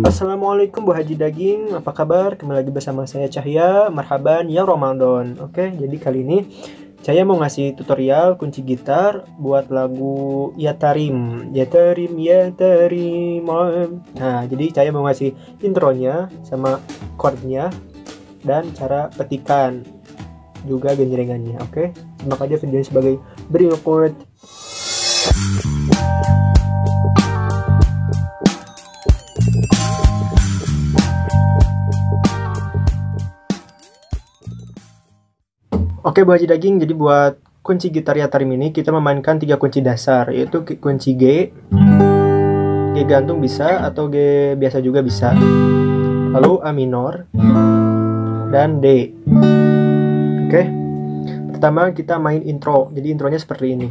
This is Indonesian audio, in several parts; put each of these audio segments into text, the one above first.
Assalamualaikum Bu Haji Daging, apa kabar? Kembali lagi bersama saya Cahya, marhaban ya Ramadan. Oke, jadi kali ini saya mau ngasih tutorial kunci gitar buat lagu Ya Tarim, Ya Tarim, Ya Tarim. Nah, jadi saya mau ngasih intronya sama chordnya dan cara petikan juga genjrengannya. Oke, simak aja videonya sebagai berikut. Oke Bu Haji Daging, jadi buat kunci gitar Ya Tarim ini kita memainkan 3 kunci dasar, yaitu kunci G gantung bisa atau G biasa juga bisa, lalu A minor dan D. Oke, pertama kita main intro, jadi intronya seperti ini.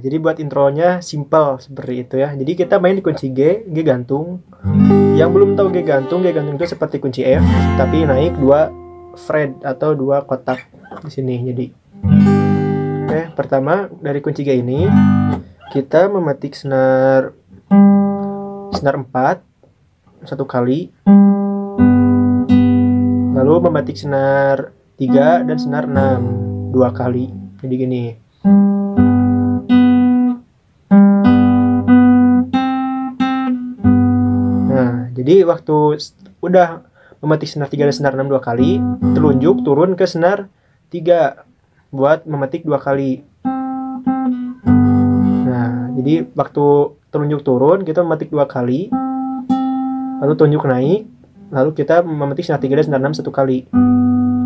Jadi buat intronya simple seperti itu ya. Jadi kita main di kunci G gantung. Yang belum tahu G gantung itu seperti kunci F, tapi naik 2 fret atau 2 kotak di sini. Jadi, oke, pertama dari kunci G ini kita memetik senar 4 1 kali, lalu memetik senar 3 dan senar 6 2 kali. Jadi gini. Jadi waktu udah memetik senar 3 dan senar 6 2 kali, telunjuk turun ke senar 3 buat memetik 2 kali. Nah, jadi waktu telunjuk turun kita memetik 2 kali, lalu telunjuk naik, lalu kita memetik senar 3 dan senar 6 1 kali.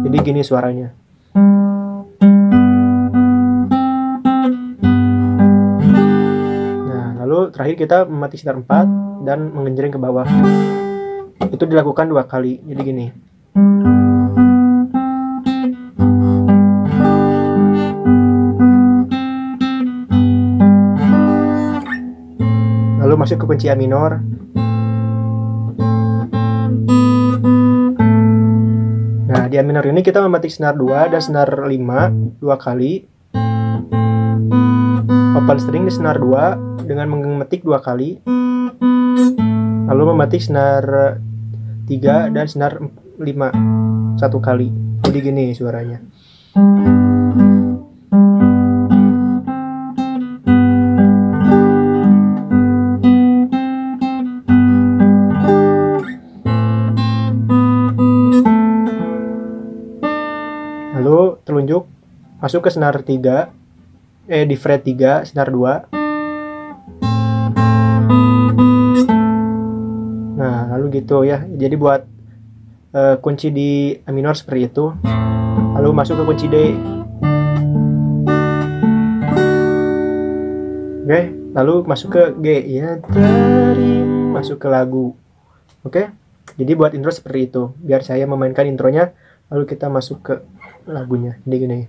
Jadi gini suaranya. Nah, lalu terakhir kita memetik senar 4 dan menggenjreng ke bawah. Itu dilakukan 2 kali. Jadi gini. Lalu masuk ke kunci A minor. Nah, di A minor ini kita memetik senar 2 dan senar 5 2 kali. Open string di senar 2 dengan memetik 2 kali. Lalu memetik senar 3 dan senar 5 1 kali. Jadi gini suaranya. Lalu telunjuk masuk ke senar 3, di fret 3 senar 2. Nah, lalu gitu ya. Jadi buat kunci di A minor seperti itu. Lalu masuk ke kunci D. Oke, lalu masuk ke G. Ya Tarim, masuk ke lagu. Oke. Jadi buat intro seperti itu. Biar saya memainkan intronya, lalu kita masuk ke lagunya. Jadi gini.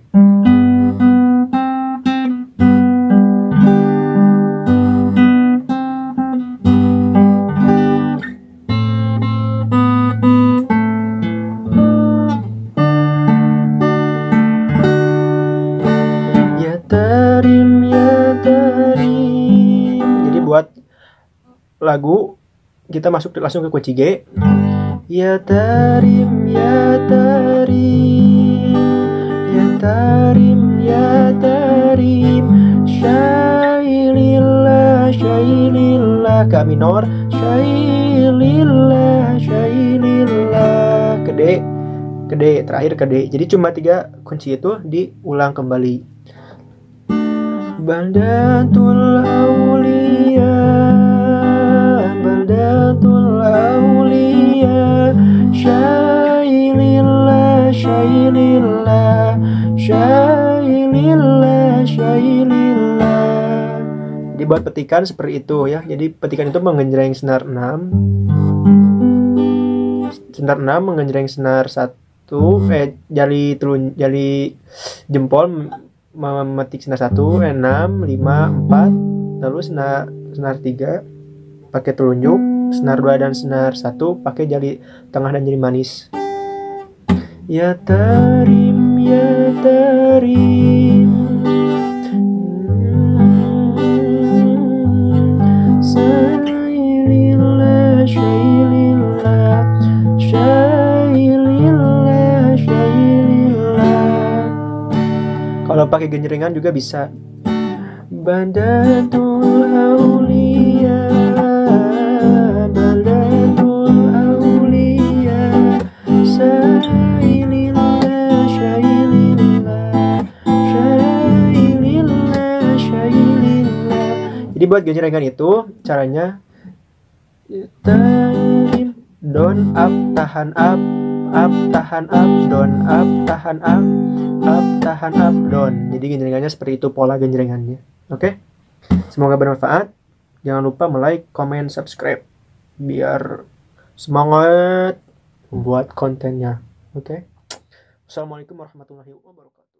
Jadi buat lagu kita masuk langsung ke kunci G. Ya Tarim, Ya Tarim, Ya Tarim, Ya Tarim, Syailillah, Syailillah, ke A minor, Syailillah, Syailillah, ke D, terakhir ke D. Jadi cuma 3 kunci itu diulang kembali. Baldatul Aulia, Baldatul Aulia, Syailillah, Syailillah, Syailillah, Syailillah. Jadi buat petikan seperti itu ya. Jadi petikan itu menggenjreng senar 6. Senar 6 menggenjreng senar 1, jali jempol memetik senar 1, 6, 5, 4, lalu senar 3 pakai telunjuk, senar 2 dan senar 1 pakai jari tengah dan jari manis. Ya tarim, ya tarim, syailillah, syailillah, syailillah, syailillah. Kalau pakai genjrengan juga bisa. Badatul aulia, badatul aulia, syailillah, syailillah, syailillah, syailillah. Jadi buat genjrengan itu caranya tarim, down up, tahan up, tahan up, down up, tahan up, tahan up, down. Jadi genjrengannya seperti itu pola genjrengannya. Oke, semoga bermanfaat. Jangan lupa like, comment, subscribe biar semangat membuat kontennya. Oke, Assalamualaikum warahmatullahi wabarakatuh.